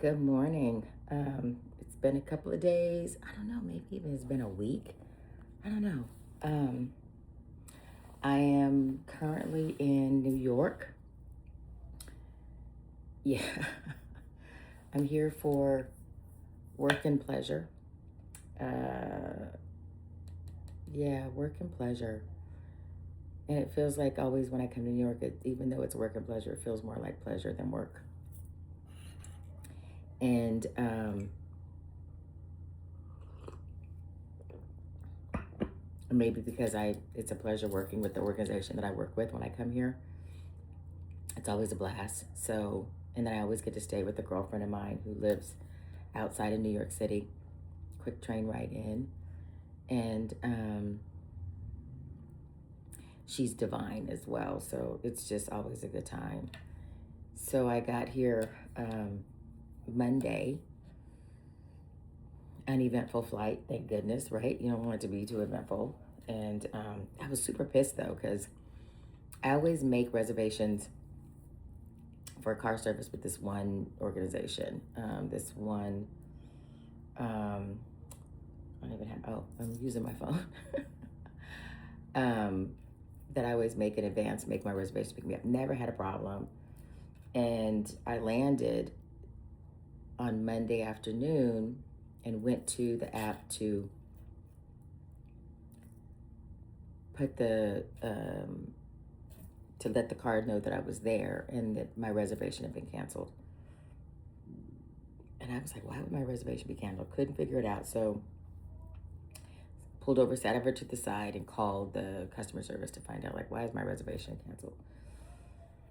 Good morning. It's been a couple of days. I don't know, maybe even it's been a week. I don't know. Um, I am currently in New York. Yeah, I'm here for work and pleasure. Uh, yeah, work and pleasure. And it feels like always when I come to New York, even though it's work and pleasure, it feels more like pleasure than work. And maybe because it's a pleasure working with the organization that I work with when I come here. It's always a blast. So, and then I always get to stay with a girlfriend of mine who lives outside of New York City. Quick train ride in. And she's divine as well. So it's just always a good time. So I got here Monday, an eventful flight, thank goodness, right? You don't want it to be too eventful. And I was super pissed though, because I always make reservations for car service with this one organization. This one, I don't even have, oh, I'm using my phone. That I always make in advance, make my reservation, pick me up. Never had a problem. And I landed on Monday afternoon and went to the app to put to let the card know that I was there and that my reservation had been canceled. And I was like, why would my reservation be canceled? Couldn't figure it out. So pulled over, sat over to the side and called the customer service to find out, like, why is my reservation canceled?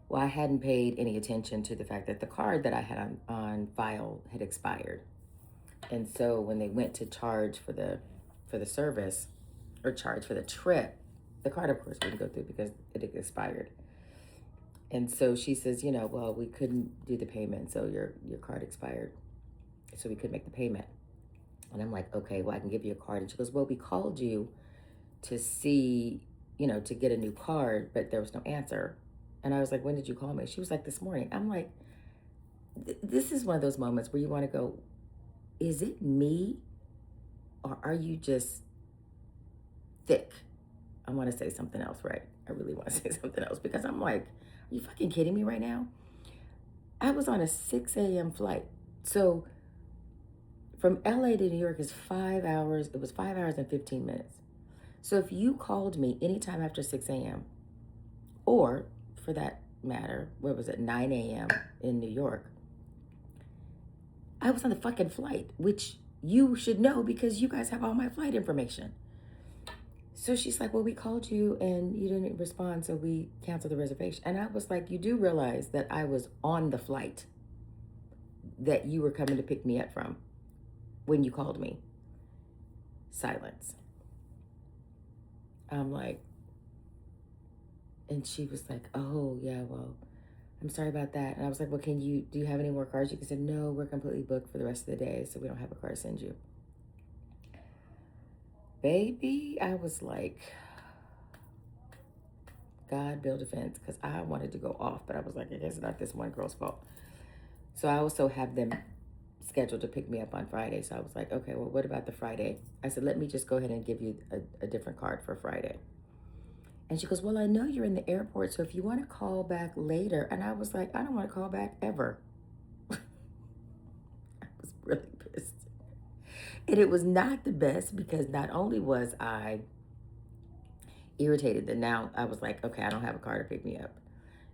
Well, I hadn't paid any attention to the fact that the card that I had on file had expired. And so when they went to charge for the service or charge for the trip, the card, of course, wouldn't go through because it had expired. And so she says, well, we couldn't do the payment, so your card expired. So we couldn't make the payment. And I'm like, okay, well, I can give you a card. And she goes, well, we called you to see, to get a new card, but there was no answer. And I was like, when did you call me? She was like, this morning. I'm like, this is one of those moments where you want to go, is it me? Or are you just thick? I want to say something else, right? I really want to say something else because I'm like, are you fucking kidding me right now? I was on a 6 a.m. flight. So from LA to New York is 5 hours. It was 5 hours and 15 minutes. So if you called me anytime after 6 a.m., or for that matter, what was it, 9 a.m. in New York, I was on the fucking flight, which you should know because you guys have all my flight information. So she's like, well, we called you and you didn't respond, so we canceled the reservation. And I was like, you do realize that I was on the flight that you were coming to pick me up from when you called me. Silence. I'm like, and she was like, oh, yeah, well, I'm sorry about that. And I was like, well, do you have any more cards? You can say, no, we're completely booked for the rest of the day, so we don't have a card to send you. Baby, I was like, God build a fence, because I wanted to go off, but I was like, I guess it's not this one girl's fault. So I also have them scheduled to pick me up on Friday. So I was like, okay, well, what about the Friday? I said, let me just go ahead and give you a different card for Friday. And she goes, well, I know you're in the airport, so if you want to call back later. And I was like, I don't want to call back ever. I was really pissed. And it was not the best because not only was I irritated that now I was like, okay, I don't have a car to pick me up.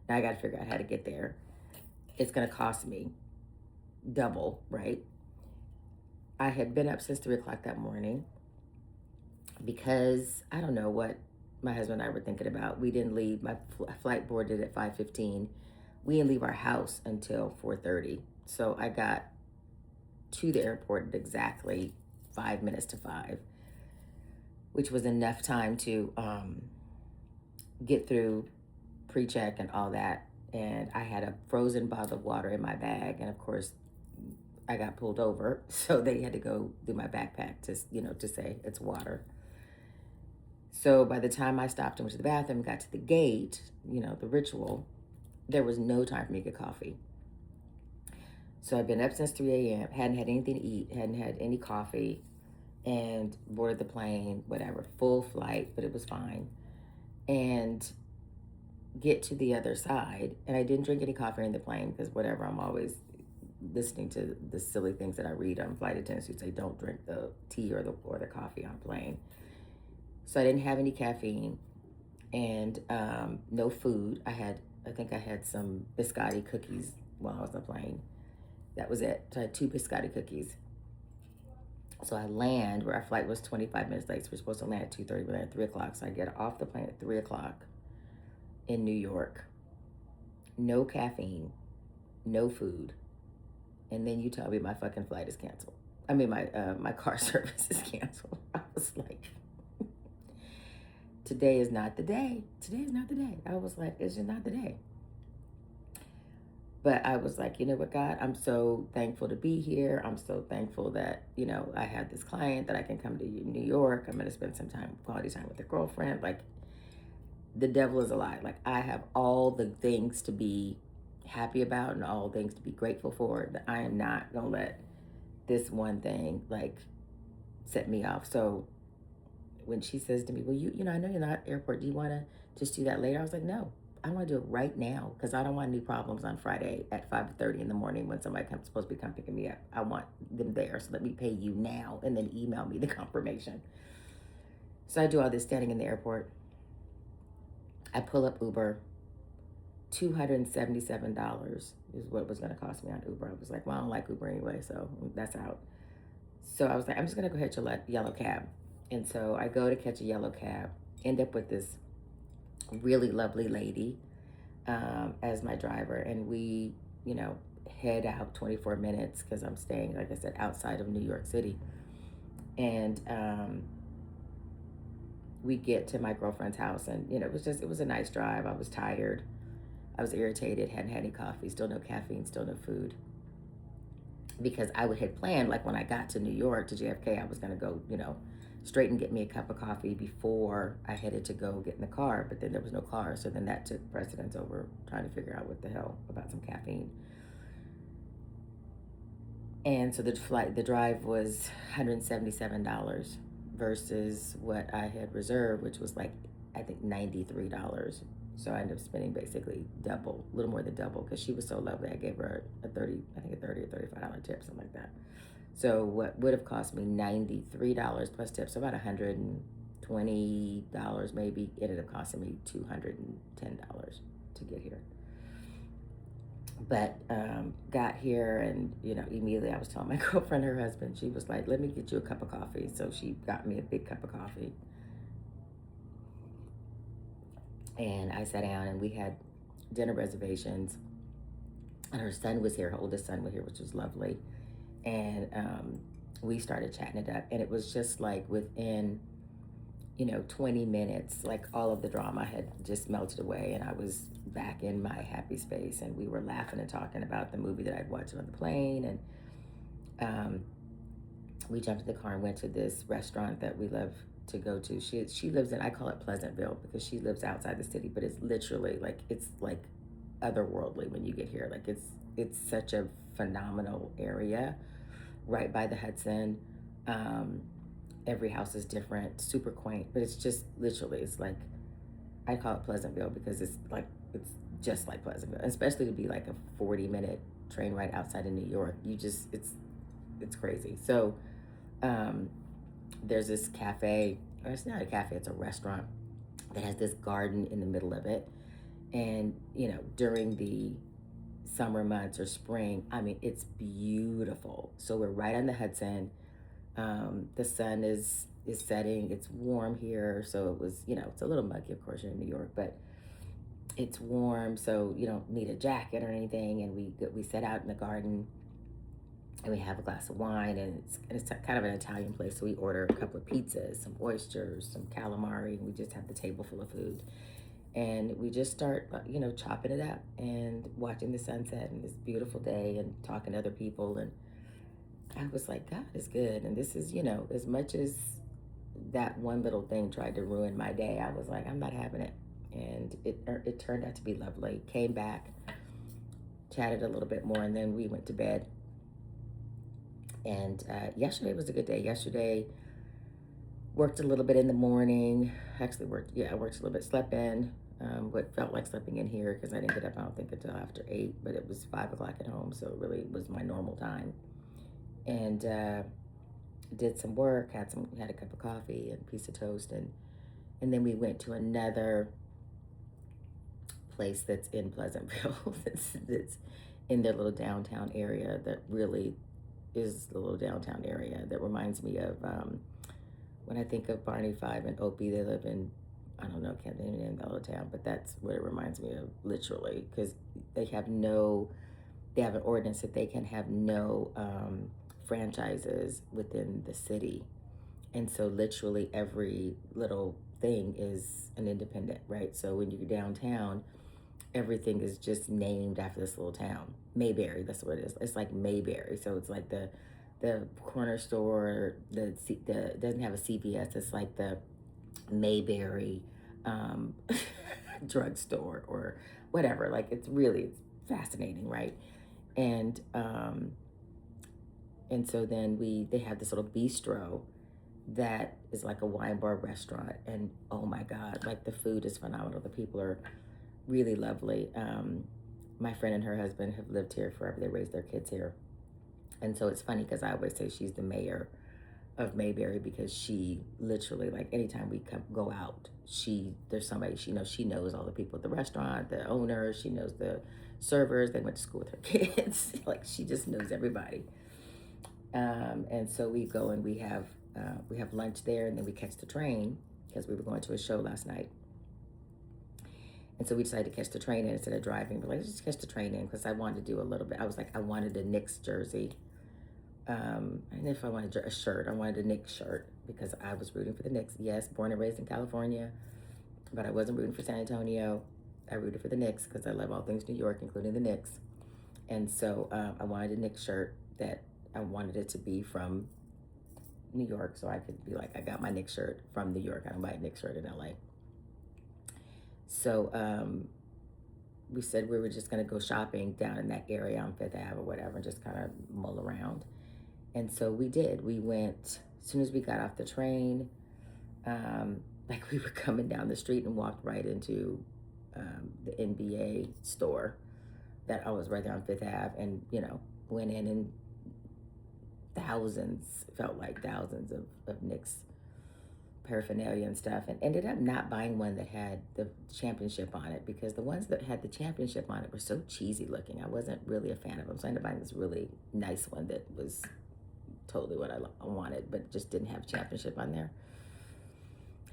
Now I got to figure out how to get there. It's going to cost me double, right? I had been up since 3 o'clock that morning because I don't know what my husband and I were thinking about. We didn't leave. My flight boarded at 5:15. We didn't leave our house until 4:30. So I got to the airport at exactly 5 minutes to 5, which was enough time to get through pre-check and all that. And I had a frozen bottle of water in my bag. And of course, I got pulled over. So they had to go do my backpack to say it's water. So by the time I stopped and went to the bathroom and got to the gate, the ritual, there was no time for me to get coffee. So I've been up since 3 a.m., hadn't had anything to eat, hadn't had any coffee, and boarded the plane, whatever, full flight, but it was fine. And get to the other side, and I didn't drink any coffee in the plane because whatever, I'm always listening to the silly things that I read on flight attendants who say don't drink the tea or the coffee on plane. So I didn't have any caffeine and no food. I think I had some biscotti cookies while I was on the plane. That was it. So I had 2 biscotti cookies. So I land where our flight was 25 minutes late. So we're supposed to land at 2:30, we land at 3 o'clock. So I get off the plane at 3 o'clock in New York. No caffeine, no food. And then you tell me my fucking flight is canceled. I mean, my car service is canceled. I was like, today is not the day. Today is not the day. I was like, it's just not the day. But I was like, you know what, God, I'm so thankful to be here. I'm so thankful that, you know, I had this client that I can come to New York. I'm going to spend some quality time with a girlfriend. Like, the devil is a lie. Like, I have all the things to be happy about and all things to be grateful for, that I am not going to let this one thing, like, set me off. So when she says to me, well, you know, I know you're not at the airport. Do you want to just do that later? I was like, no. I want to do it right now because I don't want new problems on Friday at 5:30 in the morning when somebody supposed to be picking me up. I want them there, so let me pay you now and then email me the confirmation. So I do all this standing in the airport. I pull up Uber. $277 is what it was going to cost me on Uber. I was like, well, I don't like Uber anyway, so that's out. So I was like, I'm just going to go catch a yellow cab. And so I go to catch a yellow cab, end up with this really lovely lady as my driver, and we, you know, head out 24 minutes because I'm staying, like I said, outside of New York City. And we get to my girlfriend's house, and, you know, it was a nice drive. I was tired. I was irritated, hadn't had any coffee, still no caffeine, still no food. Because I had planned, like, when I got to New York, to JFK, I was going to go, you know, straight and get me a cup of coffee before I headed to go get in the car. But then there was no car, so then that took precedence over trying to figure out what the hell about some caffeine. And so the drive was $177 versus what I had reserved, which was like, I think $93. So I ended up spending basically double, a little more than double, because she was so lovely. I gave her a $30 or $35 tip, something like that. So what would have cost me $93 plus tips, so about $120 maybe, ended up costing me $210 to get here. But got here, and, you know, immediately I was telling my girlfriend, her husband, she was like, let me get you a cup of coffee. So she got me a big cup of coffee. And I sat down, and we had dinner reservations. And her son was here, her oldest son was here, which was lovely. And we started chatting it up. And it was just like within, you know, 20 minutes, like all of the drama had just melted away. And I was back in my happy space. And we were laughing and talking about the movie that I'd watched on the plane. And we jumped in the car and went to this restaurant that we love to go to. She lives in, I call it Pleasantville, because she lives outside the city, but it's literally like, it's like otherworldly when you get here. Like, it's such a phenomenal area right by the Hudson. Every house is different, super quaint, but it's just literally, it's like, I call it Pleasantville because it's just like Pleasantville, especially to be like a 40-minute train ride outside of New York. It's crazy. So there's this cafe, or it's not a cafe, it's a restaurant that has this garden in the middle of it. And, you know, during the summer months or spring, I mean, it's beautiful. So we're right on the Hudson. The sun is setting. It's warm here. So it was, you know, it's a little muggy, of course, you're in New York, but it's warm. So you don't need a jacket or anything. And we set out in the garden, and we have a glass of wine, and it's kind of an Italian place. So we order a couple of pizzas, some oysters, some calamari, and we just have the table full of food. And we just start, you know, chopping it up and watching the sunset and this beautiful day and talking to other people. And I was like, God is good. And this is, you know, as much as that one little thing tried to ruin my day, I was like, I'm not having it. And it turned out to be lovely. Came back, chatted a little bit more, and then we went to bed. And yesterday was a good day. Yesterday, worked a little bit in the morning. Actually I worked a little bit, slept in. What felt like sleeping in here because I didn't get up, I don't think, until after 8, but it was 5 o'clock at home, so it really was my normal time. And did some work, had a cup of coffee and a piece of toast, and then we went to another place that's in Pleasantville, that's in their little downtown area that really is the little downtown area that reminds me of when I think of Barney Five and Opie. They live in, I don't know, can't name the little town, but that's what it reminds me of, literally, because they have an ordinance that they can have no franchises within the city. And so literally every little thing is an independent, right? So when you're downtown, everything is just named after this little town. Mayberry, that's what it is. It's like Mayberry. So it's like the corner store, the doesn't have a CVS. It's like the Mayberry drugstore or whatever. Like it's fascinating, right? And so then they have this little bistro that is like a wine bar restaurant, and oh my God, like the food is phenomenal. The people are really lovely. My friend and her husband have lived here forever. They raised their kids here. And so it's funny because I always say she's the mayor of Mayberry, because she literally, like, anytime we go out, there's somebody she knows. She knows all the people at the restaurant, the owners. She knows the servers. They went to school with her kids. Like, she just knows everybody. And so we go and we have lunch there, and then we catch the train because we were going to a show last night. And so we decided to catch the train in instead of driving. But let's just catch the train in because I wanted to do a little bit. I was like, I wanted a Knicks jersey. And if I wanted a shirt, I wanted a Knicks shirt because I was rooting for the Knicks. Yes, born and raised in California, but I wasn't rooting for San Antonio. I rooted for the Knicks because I love all things New York, including the Knicks. And so I wanted a Knicks shirt that I wanted it to be from New York, so I could be like, I got my Knicks shirt from New York. I don't buy a Knicks shirt in LA. So we said we were just going to go shopping down in that area on Fifth Ave or whatever, and just kind of mull around. And so we did. We went, as soon as we got off the train, like we were coming down the street and walked right into the NBA store that I was right there on Fifth Ave, and, went in, and felt like thousands of Knicks paraphernalia and stuff, and ended up not buying one that had the championship on it because the ones that had the championship on it were so cheesy looking. I wasn't really a fan of them, so I ended up buying this really nice one that was totally what I wanted, but just didn't have championship on there.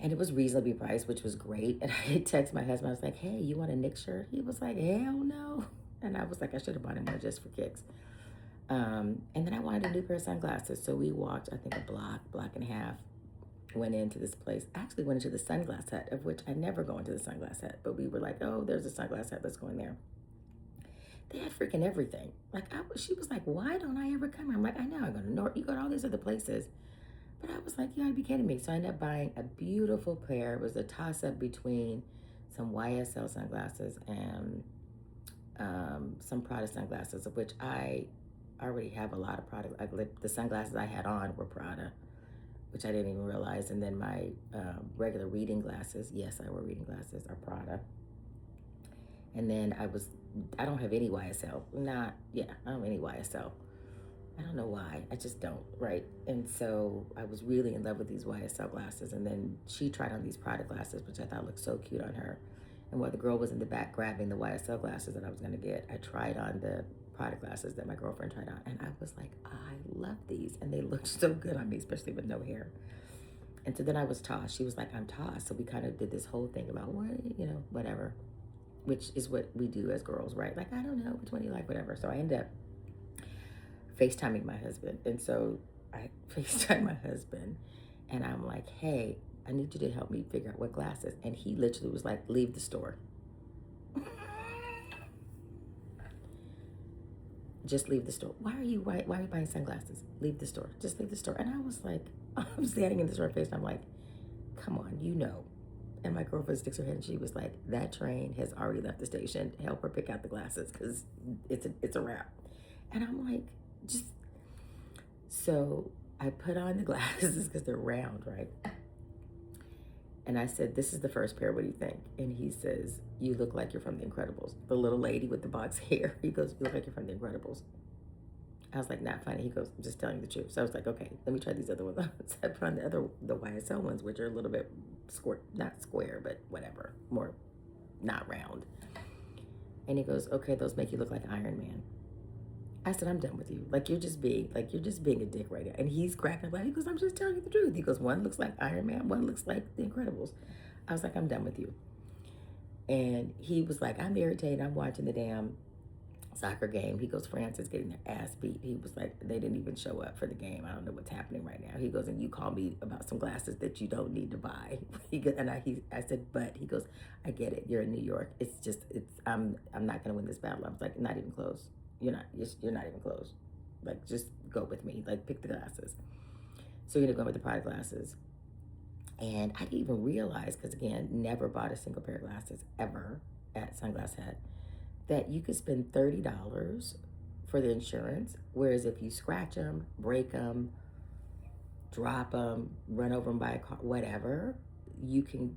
And it was reasonably priced, which was great. And I texted my husband, I was like, hey, you want a Knicks shirt? He was like, hell no. And I was like, I should have bought him one just for kicks. And then I wanted a new pair of sunglasses. So we walked, I think, a block and a half, went into this place. I actually went into the Sunglass Hut, of which I never go into the Sunglass Hut, but we were like, oh, there's a Sunglass Hut, let's go in there. They had freaking everything. Like, she was like, why don't I ever come here? I'm like, I know, I go to North, you go to all these other places. But I was like, you gotta be kidding me. So I ended up buying a beautiful pair. It was a toss-up between some YSL sunglasses and some Prada sunglasses, of which I already have a lot of Prada. Like, the sunglasses I had on were Prada, which I didn't even realize. And then my regular reading glasses, yes, I wear reading glasses, are Prada. And then I don't have any YSL. I don't have any YSL. I don't know why. I just don't, right? And so I was really in love with these YSL glasses. And then she tried on these Prada glasses, which I thought looked so cute on her. And while the girl was in the back grabbing the YSL glasses that I was going to get, I tried on the Prada glasses that my girlfriend tried on. And I was like, I love these. And they looked so good on me, especially with no hair. And so then I was tossed. She was like, I'm tossed. So we kind of did this whole thing about, whatever, which is what we do as girls, right? Like, I don't know, which one do you like, whatever. So I ended up FaceTiming my husband. And so I FaceTime my husband, and I'm like, hey, I need you to help me figure out what glasses. And he literally was like, leave the store. Just leave the store. Why are you buying sunglasses? Leave the store. Just leave the store. And I was like, I'm standing in the store face, and I'm like, come on, And my girlfriend sticks her head, and she was like, that train has already left the station. Help her pick out the glasses because it's a wrap. And I'm like, just So I put on the glasses because they're round, right? And I said, this is the first pair. What do you think? And he says, you look like you're from The Incredibles. The little lady with the box hair. He goes, you look like you're from The Incredibles. I was like, not funny. He goes, I'm just telling you the truth. So I was like, okay, let me try these other ones. So I put on the YSL ones, which are a little bit square, not square, but whatever, more not round. And he goes, okay, those make you look like Iron Man. I said, I'm done with you. Like, you're just being a dick right now. And he's cracking up. He goes, I'm just telling you the truth. He goes, one looks like Iron Man, one looks like The Incredibles. I was like, I'm done with you. And he was like, I'm irritated. I'm watching the damn soccer game. He goes, France is getting their ass beat. He was like, they didn't even show up for the game. I don't know what's happening right now. He goes, and you call me about some glasses that you don't need to buy. He goes, and I said, but he goes, I get it. You're in New York. I'm not gonna win this battle. I was like, not even close. You're not even close. Like, just go with me. Like, pick the glasses. So we ended up going with the Prada glasses. And I didn't even realize, because again, never bought a single pair of glasses ever at Sunglass Hut, that you could spend $30 for the insurance, whereas if you scratch them, break them, drop them, run over them by a car, whatever, you can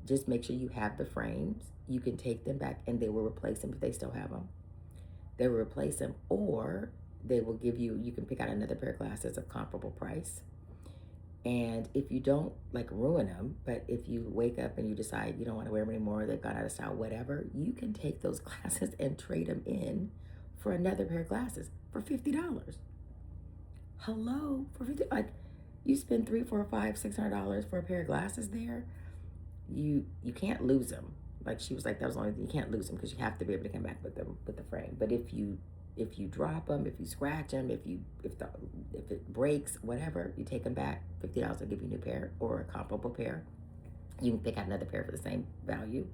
just make sure you have the frames. You can take them back and they will replace them if they still have them. They will replace them, or they will give you can pick out another pair of glasses of comparable price. And if you don't ruin them, but if you wake up and you decide you don't want to wear them anymore, they've gone out of style, whatever, you can take those glasses and trade them in for another pair of glasses for $50. Hello, for $50, you spend $300, $400, $500, $600 for a pair of glasses there, you can't lose them. Like, she was like, that was the only thing, you can't lose them because you have to be able to come back with them with the frame. But if you drop them, if you scratch them, if it breaks, whatever, you take them back, $50 will give you a new pair or a comparable pair. You can pick out another pair for the same value.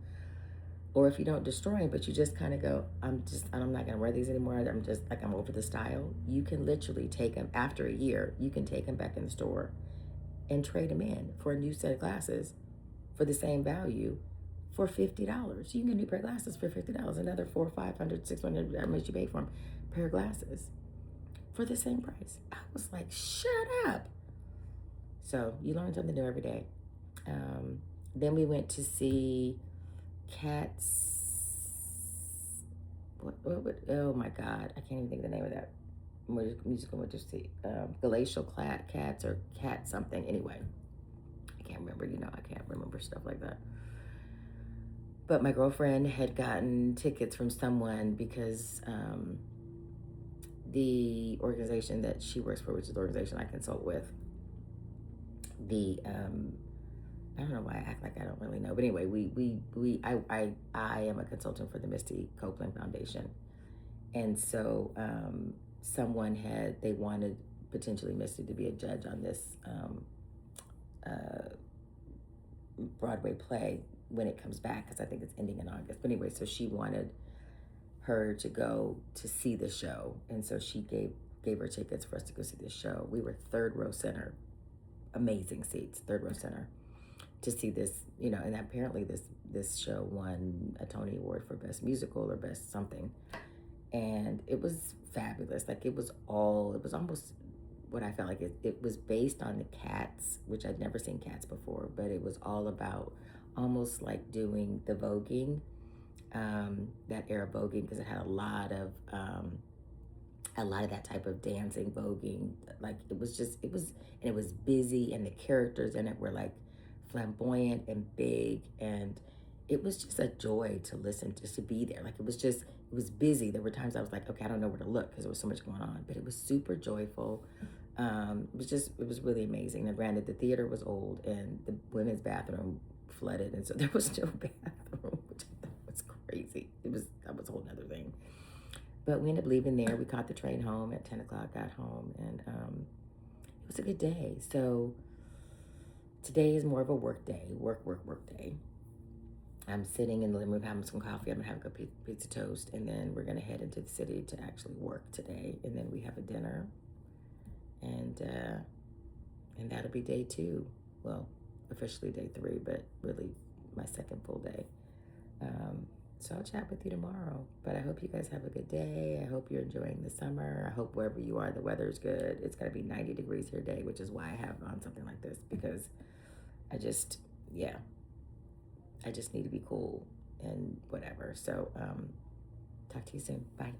Or if you don't destroy them, but you just kind of go, I'm not gonna wear these anymore. I'm over the style. You can literally take them after a year. You can take them back in the store and trade them in for a new set of glasses for the same value for $50. You can get a new pair of glasses for $50. Another $400, $500, $600, how much you pay for them, pair of glasses for the same price. I was like, shut up. So you learn something new every day. Then we went to see Cats. Oh my God, I can't even think of the name of that musical. Went to see Glacial Cats or Cat something. Anyway, I can't remember. I can't remember stuff like that. But my girlfriend had gotten tickets from someone because the organization that she works for, which is the organization I consult with, I don't know why I act like I don't really know. But anyway, I am a consultant for the Misty Copeland Foundation. And so they wanted potentially Misty to be a judge on this Broadway play when it comes back, because I think it's ending in August. But anyway, so she wanted her to go to see the show, and so she gave her tickets for us to go see the show. We were third row center, amazing seats, third row center, to see this, and apparently this show won a Tony Award for Best Musical or Best something, and it was fabulous. It was almost what I felt like. It was based on the Cats, which I'd never seen Cats before, but it was all about almost like doing the voguing, that era voguing, because it had a lot of that type of dancing voguing. It was busy, and the characters in it were flamboyant and big, and it was just a joy to listen to, be there. It was busy. There were times I was like, okay, I don't know where to look because there was so much going on, but it was super joyful. It was really amazing. Now, granted, the theater was old and the women's bathroom flooded, and so there was no bathroom, which I thought was crazy. That was a whole nother thing. But we ended up leaving there. We caught the train home at 10 o'clock, got home, and it was a good day. So today is more of a work day, work day. I'm sitting in the living room having some coffee. I'm gonna have a pizza toast, and then we're gonna head into the city to actually work today. And then we have a dinner, and that'll be day 2. Well, officially day 3, but really my second full day. So I'll chat with you tomorrow. But I hope you guys have a good day. I hope you're enjoying the summer. I hope wherever you are, the weather's good. It's going to be 90 degrees here today, which is why I have on something like this, because I just, yeah, I just need to be cool and whatever. So talk to you soon. Bye.